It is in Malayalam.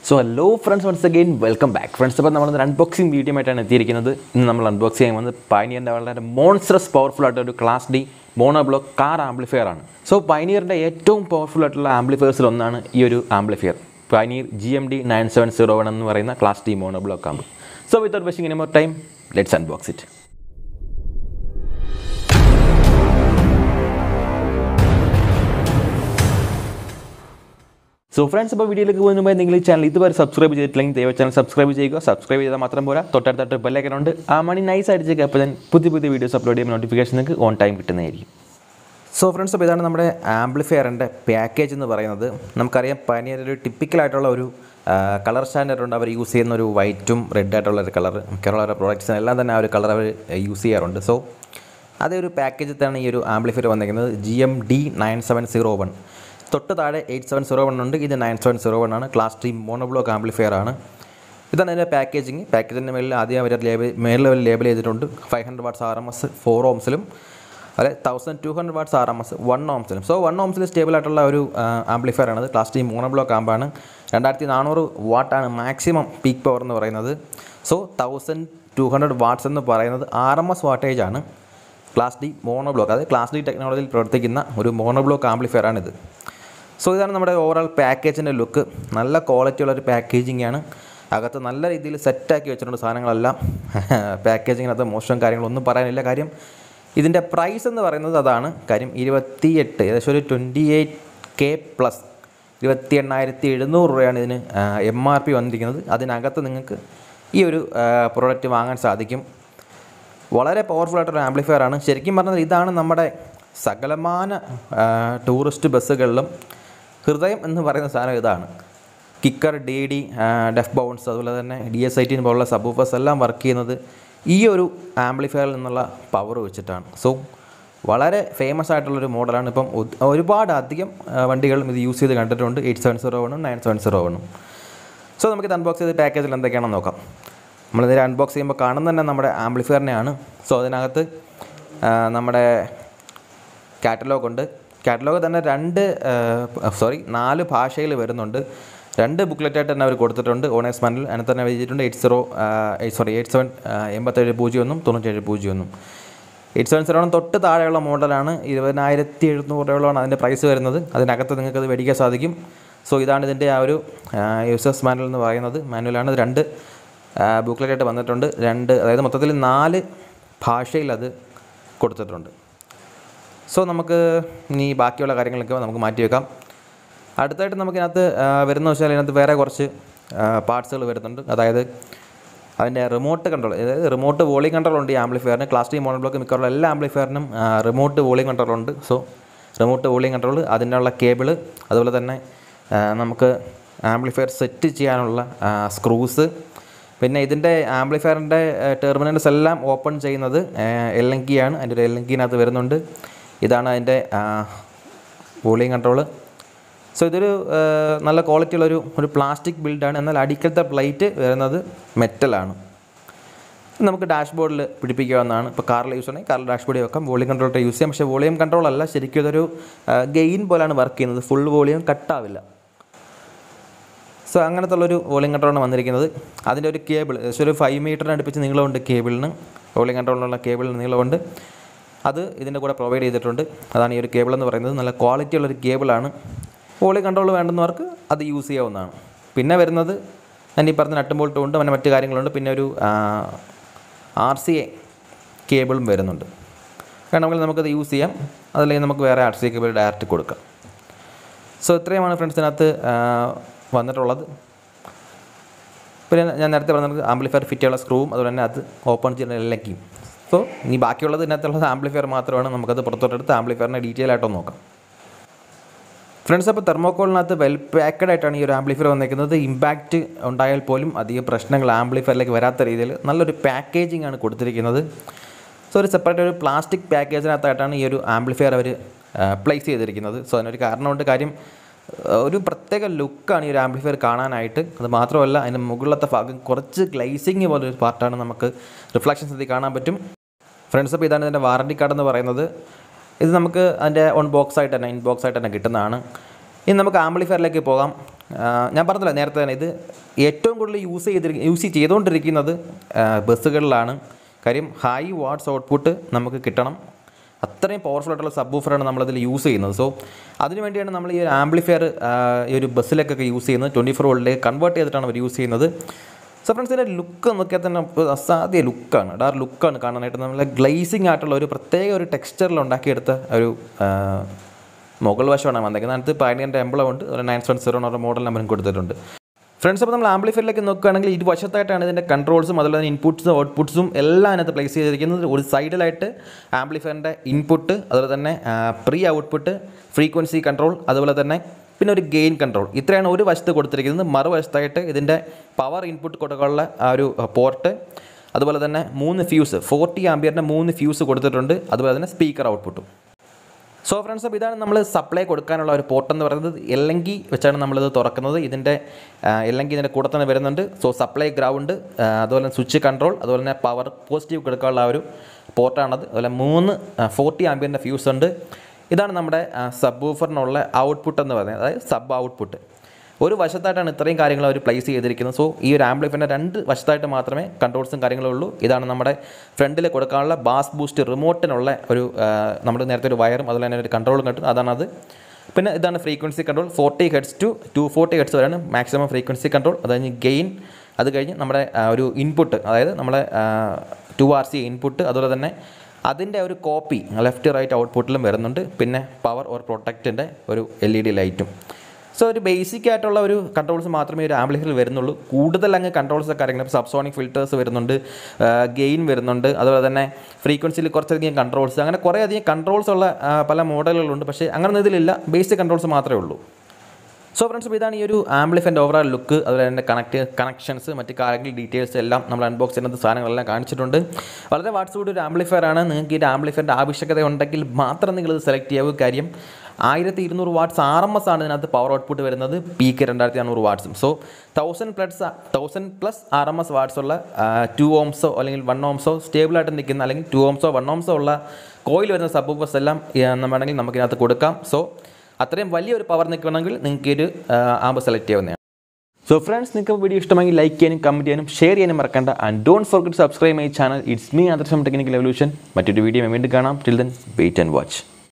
So hello friends, once again welcome back friends. അപ്പോൾ നമ്മൾ ഒരു അൺബോക്സിംഗ് വീഡിയോ ആയിട്ടാണ് എത്തിയിരിക്കുന്നത്. ഇന്ന് നമ്മൾ അൺബോക്സ് ചെയ്യാൻ വന്നത് പയനിയറിൻ്റെ വളരെ മോൺസ്ട്രസ് പവർഫുൾ ആയിട്ടുള്ള ഒരു class D monoblock car amplifier ആണ്. സോ പയനിയറിൻ്റെ ഏറ്റവും പവർഫുൾ ആയിട്ടുള്ള ആംപ്ലിഫയേഴ്സിൽ ഒന്നാണ് ഈ ഒരു ആംപ്ലിഫയർ, പയനിയർ gmd-9701 എന്ന് പറയുന്ന class D monoblock amplifier. So without wasting any more time, let's unbox it. So friends, അപ്പോൾ വീഡിയോയിലേക്ക് പോകുന്ന മുമ്പ് നിങ്ങൾ ഈ ചാനൽ ഇതുവരെ സബ്സ്ക്രൈബ് ചെയ്തിട്ടില്ലെങ്കിൽ ദയവായി ചാനൽ സബ്സ്ക്രൈബ് ചെയ്യുക. സബ്സ്ക്രൈബ് ചെയ്താൽ മാത്രം പോരാ, തൊട്ടടുത്തായിട്ട് ബെല്ലൈക്കനുണ്ട്, ആ മണി നൈസ് അടിച്ചേക്കുക. അപ്പോൾ ഞാൻ പുതിയ വീഡിയോസ് അപ്ലോഡ് ചെയ്യുമ്പോൾ നോട്ടിഫിക്കേഷൻ നിങ്ങൾക്ക് ഓൺ ടൈം കിട്ടുന്നതായിരിക്കും. സോ ഫ്രണ്ട്സ്, അപ്പോൾ ഇതാണ് നമ്മുടെ ആംപ്ലിഫയറിൻ്റെ പാക്കേജ് എന്ന് പറയുന്നത്. നമുക്കറിയാം പയനിയർ ഒരു ടിപ്പിക്കലായിട്ടുള്ള ഒരു കളർ സ്റ്റാൻഡേർഡ് ഉണ്ട്. അവർ യൂസ് ചെയ്യുന്ന ഒരു വൈറ്റും റെഡ് ആയിട്ടുള്ള ഒരു കളർ, മിക്കവാറും പ്രോഡക്റ്റ്സിനെല്ലാം തന്നെ ആ ഒരു കളർ അവർ യൂസ് ചെയ്യാറുണ്ട്. സോ അതേ ഒരു പാക്കേജിലാണ് ഈ ഒരു ആംപ്ലിഫയർ വന്നിരിക്കുന്നത്, gmd-9701. തൊട്ട് താഴെ 8701 ഉണ്ട്, ഇത് 9701 ആണ്. ക്ലാസ് ഡി മോണോബ്ലോക്ക് ആംപ്ലിഫയർ ആണ്. ഇതാണ് അതിൻ്റെ പാക്കേജിങ്. പാക്കേജിൻ്റെ മേളിൽ ആദ്യം അവർ മേളിൽ ലേബൽ ചെയ്തിട്ടുണ്ട് 500 വാട്ട്സ് RMS 4 ഓംസിലും, അല്ലെ 1200 വാട്ട്സ് RMS 1 ഓംസിലും. സോ 1 ഓംസിൽ സ്റ്റേബിൾ ആയിട്ടുള്ള ഒരു ആംപ്ലിഫയർ ആണ്. ക്ലാസ് ഡി മോണോബ്ലോക്ക് ആമ്പാണ്. 2400 വാട്ടാണ് മാക്സിമം പീക്ക് പവർ എന്ന് പറയുന്നത്. സോ 1200 വാട്ട്സ് എന്ന് പറയുന്നത് RMS വാട്ടേജ് ആണ്. ക്ലാസ് ഡി മോണോബ്ലോക്ക്, അതായത് ക്ലാസ് ഡി ടെക്നോളജിയിൽ പ്രവർത്തിക്കുന്ന ഒരു മോണോബ്ലോക്ക് ആംപ്ലിഫയർ ആണിത്. സോ ഇതാണ് നമ്മുടെ ഓവറോൾ പാക്കേജിൻ്റെ ലുക്ക്. നല്ല ക്വാളിറ്റി ഉള്ളൊരു പാക്കേജിംഗ് ആണ്. അകത്ത് നല്ല രീതിയിൽ സെറ്റാക്കി വെച്ചിട്ടുണ്ട് സാധനങ്ങളെല്ലാം. പാക്കേജിങ്ങിനകത്ത് മോശം കാര്യങ്ങളൊന്നും പറയാനില്ല. കാര്യം ഇതിൻ്റെ പ്രൈസ് എന്ന് പറയുന്നത് അതാണ് കാര്യം. 28, ഏകദേശം ഒരു 28K പ്ലസ് 28,700 രൂപയാണ് ഇതിന് MRP വന്നിരിക്കുന്നത്. അതിനകത്ത് നിങ്ങൾക്ക് ഈ ഒരു പ്രോഡക്റ്റ് വാങ്ങാൻ സാധിക്കും. വളരെ പവർഫുൾ ആയിട്ടൊരു ആംപ്ലിഫയർ ആണ്. ശരിക്കും പറഞ്ഞാൽ ഇതാണ് നമ്മുടെ സകലമാന ടൂറിസ്റ്റ് ബസ്സുകളിലും ഹൃദയം എന്ന് പറയുന്ന സാധനം ഇതാണ്. കിക്കർ, DD, ഡെഫ് ബൗൺസ്, അതുപോലെ തന്നെ DS18 പോലുള്ള സബ്വൂഫേഴ്സ് എല്ലാം വർക്ക് ചെയ്യുന്നത് ഈ ഒരു ആംപ്ലിഫയറിൽ നിന്നുള്ള പവർ വെച്ചിട്ടാണ്. സോ വളരെ ഫേമസ് ആയിട്ടുള്ളൊരു മോഡലാണ്. ഇപ്പം ഒരുപാട് അധികം വണ്ടികളും ഇത് യൂസ് ചെയ്ത് കണ്ടിട്ടുണ്ട്, 8701 9701. സോ നമുക്കിത് അൺബോക്സ് ചെയ്ത് പാക്കേജിൽ എന്തൊക്കെയാണെന്ന് നോക്കാം. നമ്മളിതിൽ അൺബോക്സ് ചെയ്യുമ്പോൾ കാണുന്നത് തന്നെ നമ്മുടെ ആംപ്ലിഫയറിനെയാണ്. സോ അതിനകത്ത് നമ്മുടെ കാറ്റലോഗ് ഉണ്ട്. കാറ്റലോഗ് തന്നെ 4 ഭാഷയിൽ വരുന്നുണ്ട്. 2 ബുക്ക്ലെറ്റായിട്ട് തന്നെ അവർ കൊടുത്തിട്ടുണ്ട്. ഓണേഴ്സ് മാനുവൽ അതിനകത്ത് തന്നെ എഴുതിയിട്ടുണ്ട് 8770 9701. 8701 തൊട്ട് താഴെയുള്ള മോഡലാണ്. 20,700 രൂപയോളമാണ് അതിൻ്റെ പ്രൈസ് വരുന്നത്. അതിനകത്ത് നിങ്ങൾക്കത് മേടിക്കാൻ സാധിക്കും. സോ ഇതാണ് ഇതിൻ്റെ ആ ഒരു യൂസേഴ്സ് മാനുവൽ എന്ന് പറയുന്നത്. മാനുവലാണ്. 2 ബുക്ക്ലെറ്റായിട്ട് വന്നിട്ടുണ്ട്. അതായത് മൊത്തത്തിൽ 4 ഭാഷയിൽ അത് കൊടുത്തിട്ടുണ്ട്. സോ നമുക്ക് ഇനി ബാക്കിയുള്ള കാര്യങ്ങളൊക്കെ നമുക്ക് മാറ്റി വെക്കാം. അടുത്തായിട്ട് നമുക്കിതിനകത്ത് വരുന്ന വെച്ചാൽ ഇതിനകത്ത് വേറെ കുറച്ച് പാർട്സുകൾ വരുന്നുണ്ട്. അതായത് അതിൻ്റെ റിമോട്ട് കൺട്രോൾ, അതായത് റിമോട്ട് വോളിയം കൺട്രോൾ ഉണ്ട് ഈ ആംപ്ലിഫയറിന്. ക്ലാസ് ഡി മോണോബ്ലോക്ക് മിക്കവാറുള്ള എല്ലാ ആംപ്ലിഫയറിനും റിമോട്ട് വോളിയം കൺട്രോൾ ഉണ്ട്. സോ റിമോട്ട് വോളിയം കൺട്രോൾ, അതിനുള്ള കേബിള്, അതുപോലെ തന്നെ നമുക്ക് ആംപ്ലിഫയർ സെറ്റ് ചെയ്യാനുള്ള സ്ക്രൂസ്, പിന്നെ ഇതിൻ്റെ ആംപ്ലിഫയറിൻ്റെ ടെർമിനൽസ് എല്ലാം ഓപ്പൺ ചെയ്യുന്നത് LNG ആണ്. അതിൻ്റെ ഒരു LNGനകത്ത് വരുന്നുണ്ട്. ഇതാണ് അതിൻ്റെ വോളിയം കൺട്രോള്. സോ ഇതൊരു നല്ല ക്വാളിറ്റി ഉള്ളൊരു പ്ലാസ്റ്റിക് ബിൽഡാണ്. എന്നാൽ അടിക്കലത്തെ പ്ലേറ്റ് വരുന്നത് മെറ്റലാണ്. നമുക്ക് ഡാഷ്ബോർഡിൽ പിടിപ്പിക്കാവുന്നതാണ്. ഇപ്പോൾ കാറിൽ യൂസ് ചെയ്യണമെങ്കിൽ കാറിൽ ഡാഷ്ബോർഡിൽ വെക്കാം. വോളിയം കൺട്രോളായിട്ട് യൂസ് ചെയ്യാം. പക്ഷേ വോളിയം കൺട്രോൾ അല്ല, ശരിക്കും ഇതൊരു ഗെയിൻ പോലെയാണ് വർക്ക് ചെയ്യുന്നത്. Full volume കട്ടാവില്ല. സോ അങ്ങനത്തെ ഉള്ളൊരു വോളിയം കൺട്രോളാണ് വന്നിരിക്കുന്നത്. അതിൻ്റെ ഒരു കേബിൾ ഏകദേശം ഒരു 5 മീറ്ററിന് അടുപ്പിച്ച് നീളമുണ്ട് കേബിളിന്. വോളിയം കൺട്രോളിനുള്ള കേബിളിന് നീളമുണ്ട്. അത് ഇതിൻ്റെ കൂടെ പ്രൊവൈഡ് ചെയ്തിട്ടുണ്ട്. അതാണ് ഈ ഒരു കേബിൾ എന്ന് പറയുന്നത്. നല്ല ക്വാളിറ്റി ഉള്ളൊരു കേബിളാണ്. വോളിയം കൺട്രോൾ വേണ്ടുന്നവർക്ക് അത് യൂസ് ചെയ്യാവുന്നതാണ്. പിന്നെ വരുന്നത് ഞാൻ ഈ പറഞ്ഞ നട്ടും ബോൾട്ടും ഉണ്ട്, അങ്ങനെ മറ്റു കാര്യങ്ങളുണ്ട്. പിന്നെ ഒരു RCA കേബിളും വരുന്നുണ്ട്. വേണമെങ്കിൽ നമുക്കത് യൂസ് ചെയ്യാം. അതല്ലെങ്കിൽ നമുക്ക് വേറെ RCA കേബിൾ ഡയറക്റ്റ് കൊടുക്കാം. സോ ഇത്രയുമാണ് ഫ്രണ്ട്സിനകത്ത് വന്നിട്ടുള്ളത്. പിന്നെ ഞാൻ നേരത്തെ പറഞ്ഞത് ആംപ്ലിഫയർ ഫിറ്റ് ചെയ്യാനുള്ള സ്ക്രൂവും അതുപോലെ തന്നെ അത് ഓപ്പൺ ചെയ്യുന്ന LNG. സോ ഇനി ബാക്കിയുള്ളത് ഇതിനകത്തുള്ളത് ആംപ്ലിഫയർ മാത്രമാണ്. നമുക്കത് പുറത്തോട്ടെടുത്ത് ആംപ്ലിഫയറിനെ ഡീറ്റെയിൽ ആയിട്ടൊന്ന് നോക്കാം. ഫ്രണ്ട്സ്, അപ്പോൾ തെർമോക്കോളിനകത്ത് വെൽ പാക്കഡ് ആയിട്ടാണ് ഈ ഒരു ആംപ്ലിഫയർ വന്നിരിക്കുന്നത്. ഇമ്പാക്റ്റ് ഉണ്ടായാൽ പോലും അധികം പ്രശ്നങ്ങൾ ആംപ്ലിഫയറിലേക്ക് വരാത്ത രീതിയിൽ നല്ലൊരു പാക്കേജിംഗ് ആണ് കൊടുത്തിരിക്കുന്നത്. സോ ഒരു സെപ്പറേറ്റ് ഒരു പ്ലാസ്റ്റിക് പാക്കേജിനകത്തായിട്ടാണ് ഈ ഒരു ആംപ്ലിഫയർ അവർ പ്ലേസ് ചെയ്തിരിക്കുന്നത്. സോ അതിനൊരു കാരണമുണ്ട്. കാര്യം ഒരു പ്രത്യേക ലുക്കാണ് ഈ ഒരു ആംപ്ലിഫയർ കാണാനായിട്ട്. അത് മാത്രമല്ല, അതിൻ്റെ മുകളിലത്തെ ഭാഗം കുറച്ച് ഗ്ലേസിങ് പോലൊരു പാർട്ടാണ്. നമുക്ക് റിഫ്ലക്ഷൻസ് ഇതിൽ കാണാൻ പറ്റും. ഫ്രണ്ട്സ്, അപ്പോൾ ഇതാണ് ഇതിൻ്റെ വാറണ്ടി കാർഡ് എന്ന് പറയുന്നത്. ഇത് നമുക്ക് അതിൻ്റെ ഇൻബോക്സ് ആയിട്ട് തന്നെ കിട്ടുന്നതാണ്. ഇനി നമുക്ക് ആംപ്ലിഫയറിലേക്ക് പോകാം. ഞാൻ പറഞ്ഞില്ല നേരത്തെ തന്നെ, ഇത് ഏറ്റവും കൂടുതൽ യൂസ് ചെയ്തുകൊണ്ടിരിക്കുന്നത് ബസ്സുകളിലാണ്. കാര്യം ഹൈ വാട്ട്സ് ഔട്ട്പുട്ട് നമുക്ക് കിട്ടണം, അത്രയും പവർഫുൾ ആയിട്ടുള്ള സബ് വൂഫറാണ് നമ്മളതിൽ യൂസ് ചെയ്യുന്നത്. സോ അതിന് വേണ്ടിയാണ് നമ്മൾ ഈ ഒരു ആംപ്ലിഫയർ ഈ ഒരു ബസ്സിലേക്കൊക്കെ യൂസ് ചെയ്യുന്നത്. 24 വോൾട്ടിലേക്ക് കൺവേർട്ട് ചെയ്തിട്ടാണ് അവർ യൂസ് ചെയ്യുന്നത്. സോ ഫ്രണ്ട്സ്, ഇതിൻ്റെ ലുക്ക് നോക്കിയാൽ തന്നെ അസാധ്യ ലുക്കാണ്, ലുക്കാണ് കാണാനായിട്ട്. നമ്മൾ ഗ്ലേസിങ് ആയിട്ടുള്ള ഒരു പ്രത്യേക ഒരു ടെക്സ്ചറിൽ ഉണ്ടാക്കിയെടുത്ത ഒരു മുകൾ വശമാണ് വന്നേക്കുന്നത്. അതിനകത്ത് പയനിയറിൻ്റെ എംബ്ലം ഉണ്ട്, ഒരു 9701 മോഡൽ നമ്പറും കൊടുത്തിട്ടുണ്ട്. ഫ്രണ്ട്സ്, അപ്പോൾ നമ്മൾ ആംപ്ലിഫയറിലേക്ക് നോക്കുകയാണെങ്കിൽ ഇരുവശത്തായിട്ടാണ് ഇതിൻ്റെ കൺട്രോൾസും അതുപോലെ തന്നെ ഇൻപുട്ട്സും ഔട്ട്പുട്ട്സും എല്ലാം അതിനകത്ത് പ്ലേസ് ചെയ്തിരിക്കുന്നത്. ഒരു സൈഡിലായിട്ട് ആംപ്ലിഫയറിൻ്റെ ഇൻപുട്ട്, അതുപോലെ തന്നെ പ്രീ ഔട്ട്പുട്ട്, ഫ്രീക്വൻസി കൺട്രോൾ, അതുപോലെ തന്നെ പിന്നെ ഒരു ഗെയിൻ കൺട്രോൾ, ഇത്രയാണ് ഒരു വശത്ത് കൊടുത്തിരിക്കുന്നത്. മറുവശത്തായിട്ട് ഇതിൻ്റെ പവർ ഇൻപുട്ട് കൊടുക്കാനുള്ള ആ ഒരു പോർട്ട്, അതുപോലെ തന്നെ 3 ഫ്യൂസ് 40 ആംപിയറിൻ്റെ 3 ഫ്യൂസ് കൊടുത്തിട്ടുണ്ട്, അതുപോലെ തന്നെ സ്പീക്കർ ഔട്ട്പുട്ടും. സോ ഫ്രണ്ട്സ്, അപ്പോൾ ഇതാണ് നമ്മൾ സപ്ലൈ കൊടുക്കാനുള്ള ഒരു പോർട്ട് എന്ന് പറയുന്നത്. എല്ലങ്കി വെച്ചാണ് നമ്മളിത് തുറക്കുന്നത്. ഇതിൻ്റെ എല്ലങ്കി ഇതിൻ്റെ കൂടെ തന്നെ വരുന്നുണ്ട്. സോ സപ്ലൈ ഗ്രൗണ്ട്, അതുപോലെ തന്നെ സ്വിച്ച് കൺട്രോൾ, അതുപോലെ തന്നെ പവർ പോസിറ്റീവ് കൊടുക്കാനുള്ള ആ ഒരു പോർട്ടാണത്. അതുപോലെ 3 40 ആംപിയറിൻ്റെ ഫ്യൂസ് ഉണ്ട്. ഇതാണ് നമ്മുടെ സബ് വൂഫറിനുള്ള ഔട്ട്പുട്ട് എന്ന് പറയുന്നത്, അതായത് സബ് ഔട്ട്പുട്ട്. ഒരു വശത്തായിട്ടാണ് ഇത്രയും കാര്യങ്ങൾ അവർ പ്ലേസ് ചെയ്തിരിക്കുന്നത്. സോ ഈ ഒരു ആംപ്ലിഫയറിൻ്റെ 2 വശത്തായിട്ട് മാത്രമേ കൺട്രോൾസും കാര്യങ്ങളും ഉള്ളൂ. ഇതാണ് നമ്മുടെ ഫ്രണ്ടിൽ കൊടുക്കാനുള്ള ബാസ് ബൂസ്റ്റ് റിമോട്ടിനുള്ള ഒരു നമ്മൾ നേരത്തെ ഒരു വയറും അതുപോലെ തന്നെ ഒരു കൺട്രോളും കിട്ടും, അതാണത്. പിന്നെ ഇതാണ് frequency control, 40 hertz to 240 hertz വരെയാണ് മാക്സിമം ഫ്രീക്വൻസി കൺട്രോൾ. അത് കഴിഞ്ഞ് ഗെയിൻ, അത് കഴിഞ്ഞ് നമ്മുടെ ഒരു ഇൻപുട്ട്, അതായത് നമ്മളെ 2RC ഇൻപുട്ട്, അതുപോലെ തന്നെ അതിൻ്റെ ഒരു കോപ്പി ലെഫ്റ്റ് റൈറ്റ് ഔട്ട്പുട്ടിലും വരുന്നുണ്ട്. പിന്നെ പവർ ഓർ പ്രൊട്ടക്റ്റിൻ്റെ ഒരു LED ലൈറ്റും. സോ ഒരു ബേസിക് ആയിട്ടുള്ള ഒരു കൺട്രോൾസ് മാത്രമേ ഒരു ആംപ്ലിഫയറിൽ വരുന്നുള്ളൂ. കൂടുതൽ അങ്ങ് കൺട്രോൾസ് ഒക്കെ അറിയില്ല. ഇപ്പോൾ സബ്സോണിക് ഫിൽറ്റേഴ്സ് വരുന്നുണ്ട്, ഗെയിൻ വരുന്നുണ്ട്, അതുപോലെ തന്നെ ഫ്രീക്വൻസിയിൽ കുറച്ചധികം കൺട്രോൾസ്, അങ്ങനെ കുറേ അധികം കൺട്രോൾസ് ഉള്ള പല മോഡലുകളുണ്ട്. പക്ഷേ അങ്ങനെ ഇതിലില്ല, ബേസിക് കൺട്രോൾസ് മാത്രമേ ഉള്ളൂ. സോ ഫ്രണ്ട്സ്, ഇതാണ് ഈ ഒരു ആംപ്ലിഫയറിൻ്റെ ഓവറോൾ ലുക്ക്, അതുപോലെ തന്നെ കണക്ഷൻസ്, മറ്റ് കാര്യങ്ങൾ ഡീറ്റെയിൽസ് എല്ലാം നമ്മൾ അൺബോക്സ് ചെയ്യുന്ന സാധനങ്ങളെല്ലാം കാണിച്ചിട്ടുണ്ട്. വളരെ വാട്ട്സോട് ഒരു ആംപ്ലിഫയർ ആണ്. നിങ്ങൾക്ക് ഈ ഒരു ആംപ്ലിഫയറിൻ്റെ ആവശ്യകത ഉണ്ടെങ്കിൽ മാത്രം നിങ്ങളിത് സെലക്ട് ചെയ്യാവൂ. കാര്യം 1200 വാട്ട്സ് RMS ആണ് ഇതിനകത്ത് പവർ ഔട്ട്പുട്ട് വരുന്നത്, പീക്ക് 2400 വാട്ട്സും. സോ 1000+ RMS വാട്ട്സ് ഉള്ള 2 ohmsോ അല്ലെങ്കിൽ 1 ohmsോ സ്റ്റേബിളായിട്ട് നിൽക്കുന്ന, അല്ലെങ്കിൽ 2 ohmsോ 1 ohmsോ ഉള്ള കോയിൽ വരുന്ന സബ് വൂഫേഴ്സ് എല്ലാം വേണമെങ്കിൽ നമുക്കിതിനകത്ത് കൊടുക്കാം. സോ അത്രയും വലിയൊരു പവർ നിൽക്കണമെങ്കിൽ നിങ്ങൾക്ക് ഒരു ആംബ് സെലക്ട് ചെയ്യാവുന്നതാണ്. സോ ഫ്രണ്ട്സ്, നിങ്ങൾക്ക് വീഡിയോ ഇഷ്ടമെങ്കിൽ ലൈക്ക് ചെയ്യാനും കമൻറ്റ് ചെയ്യാനും ഷെയർ ചെയ്യാനും മറക്കണ്ട. And don't forget subscribe my channel. It's me ആദർശം ടെക്നിക്കൽ എവല്യൂഷൻ. മറ്റൊരു വീഡിയോ വീണ്ടും കാണാം. Till then wait and watch.